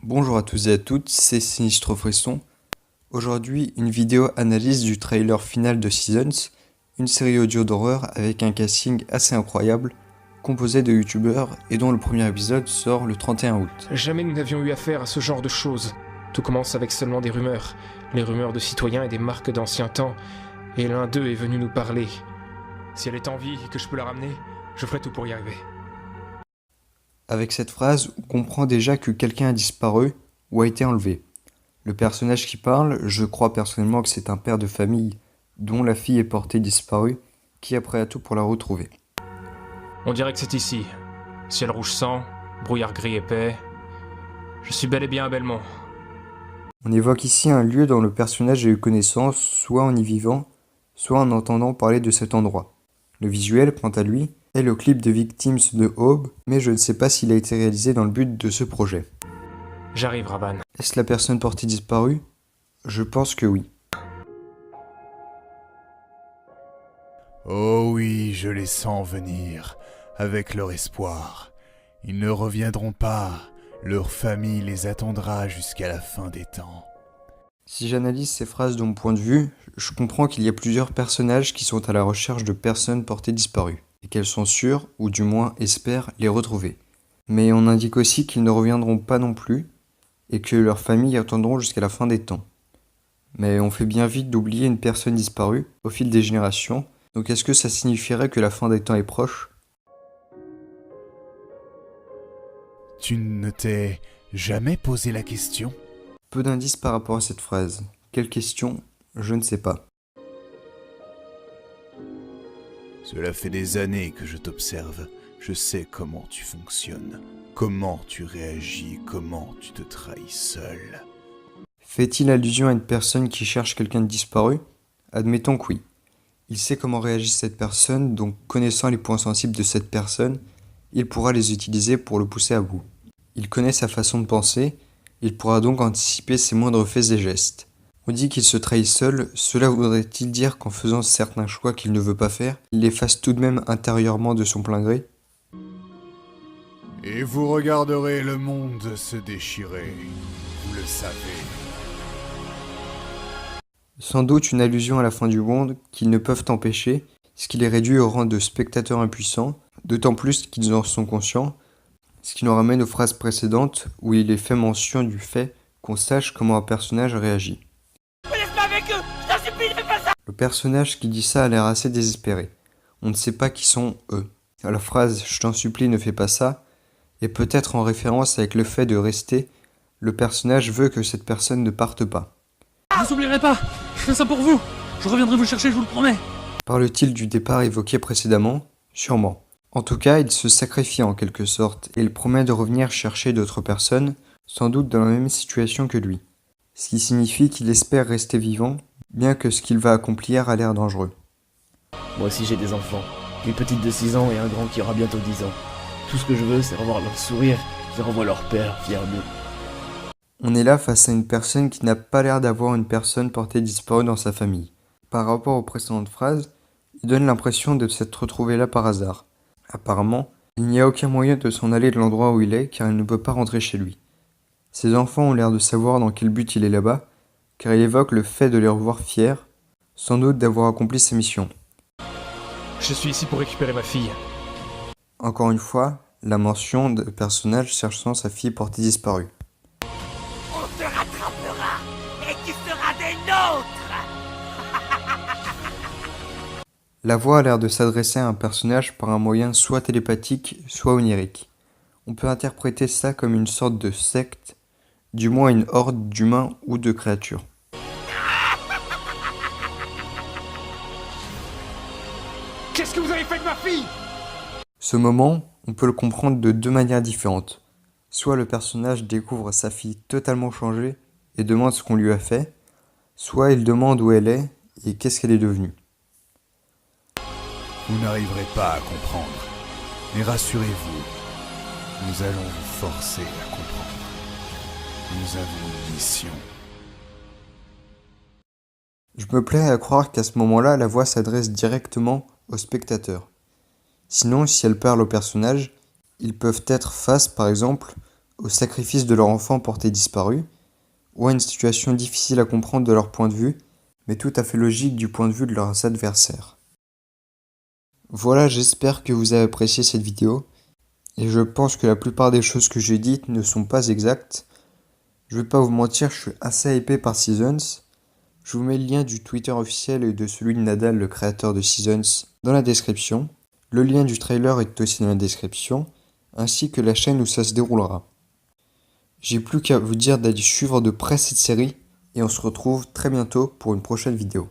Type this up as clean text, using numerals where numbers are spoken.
Bonjour à tous et à toutes, c'est Sinistro Frisson. Aujourd'hui, une vidéo analyse du trailer final de Seasons, une série audio d'horreur avec un casting assez incroyable, composé de youtubeurs et dont le premier épisode sort le 31 août. Jamais nous n'avions eu affaire à ce genre de choses. Tout commence avec seulement des rumeurs. Les rumeurs de citoyens et des marques d'anciens temps. Et l'un d'eux est venu nous parler. Si elle est en vie et que je peux la ramener, je ferai tout pour y arriver. Avec cette phrase, on comprend déjà que quelqu'un a disparu ou a été enlevé. Le personnage qui parle, je crois personnellement que c'est un père de famille dont la fille est portée disparue, qui a prêt à tout pour la retrouver. On dirait que c'est ici. Ciel rouge sang, brouillard gris épais. Je suis bel et bien à Belmont. On évoque ici un lieu dont le personnage a eu connaissance, soit en y vivant, soit en entendant parler de cet endroit. Le visuel, quant à lui, est le clip de Victims de Aube, mais je ne sais pas s'il a été réalisé dans le but de ce projet. J'arrive, Raban. Est-ce la personne portée disparue ? Je pense que oui. Oh oui, je les sens venir, avec leur espoir. Ils ne reviendront pas, leur famille les attendra jusqu'à la fin des temps. Si j'analyse ces phrases de mon point de vue, je comprends qu'il y a plusieurs personnages qui sont à la recherche de personnes portées disparues, et qu'elles sont sûres, ou du moins espèrent, les retrouver. Mais on indique aussi qu'ils ne reviendront pas non plus, et que leurs familles attendront jusqu'à la fin des temps. Mais on fait bien vite d'oublier une personne disparue, au fil des générations, donc est-ce que ça signifierait que la fin des temps est proche ? Tu ne t'es jamais posé la question ? Peu d'indices par rapport à cette phrase. Quelle question ? Je ne sais pas. Cela fait des années que je t'observe. Je sais comment tu fonctionnes, comment tu réagis, comment tu te trahis seul. Fait-il allusion à une personne qui cherche quelqu'un de disparu ? Admettons que oui. Il sait comment réagit cette personne, donc connaissant les points sensibles de cette personne, il pourra les utiliser pour le pousser à bout. Il connaît sa façon de penser, il pourra donc anticiper ses moindres faits et gestes. On dit qu'il se trahit seul, cela voudrait-il dire qu'en faisant certains choix qu'il ne veut pas faire, il les fasse tout de même intérieurement de son plein gré ? Et vous regarderez le monde se déchirer, vous le savez. Sans doute une allusion à la fin du monde qu'ils ne peuvent empêcher, ce qui les réduit au rang de spectateurs impuissants, d'autant plus qu'ils en sont conscients, ce qui nous ramène aux phrases précédentes où il est fait mention du fait qu'on sache comment un personnage réagit. Laisse-moi avec eux, je t'en supplie, ne fais pas ça. Le personnage qui dit ça a l'air assez désespéré. On ne sait pas qui sont eux. La phrase « je t'en supplie, ne fais pas ça » est peut-être en référence avec le fait de rester, le personnage veut que cette personne ne parte pas. Je vous oublierai pas, je fais ça pour vous. Je reviendrai vous chercher, je vous le promets. Parle-t-il du départ évoqué précédemment ? Sûrement. En tout cas, il se sacrifie en quelque sorte, et il promet de revenir chercher d'autres personnes, sans doute dans la même situation que lui. Ce qui signifie qu'il espère rester vivant, bien que ce qu'il va accomplir a l'air dangereux. Moi aussi j'ai des enfants, une petite de 6 ans et un grand qui aura bientôt 10 ans. Tout ce que je veux c'est revoir leur sourire, qu'ils revoient leur père fier d'eux. On est là face à une personne qui n'a pas l'air d'avoir une personne portée disparue dans sa famille. Par rapport aux précédentes phrases, il donne l'impression de s'être retrouvé là par hasard. Apparemment, il n'y a aucun moyen de s'en aller de l'endroit où il est car il ne peut pas rentrer chez lui. Ses enfants ont l'air de savoir dans quel but il est là-bas, car il évoque le fait de les revoir fiers, sans doute d'avoir accompli sa mission. Je suis ici pour récupérer ma fille. Encore une fois, la mention de personnage cherchant sa fille portée disparue. On te rattrapera et tu seras des nôtres. La voix a l'air de s'adresser à un personnage par un moyen soit télépathique, soit onirique. On peut interpréter ça comme une sorte de secte, du moins une horde d'humains ou de créatures. Qu'est-ce que vous avez fait de ma fille ? Ce moment, on peut le comprendre de deux manières différentes. Soit le personnage découvre sa fille totalement changée et demande ce qu'on lui a fait, soit il demande où elle est et qu'est-ce qu'elle est devenue. Vous n'arriverez pas à comprendre, mais rassurez-vous, nous allons vous forcer à comprendre. Nous avons une mission. Je me plais à croire qu'à ce moment-là, la voix s'adresse directement au spectateur. Sinon, si elle parle au personnage, ils peuvent être face, par exemple, au sacrifice de leur enfant porté disparu, ou à une situation difficile à comprendre de leur point de vue, mais tout à fait logique du point de vue de leurs adversaires. Voilà, j'espère que vous avez apprécié cette vidéo, et je pense que la plupart des choses que j'ai dites ne sont pas exactes. Je vais pas vous mentir, je suis assez hypé par Seasons. Je vous mets le lien du Twitter officiel et de celui de Nadal, le créateur de Seasons, dans la description. Le lien du trailer est aussi dans la description, ainsi que la chaîne où ça se déroulera. J'ai plus qu'à vous dire d'aller suivre de près cette série, et on se retrouve très bientôt pour une prochaine vidéo.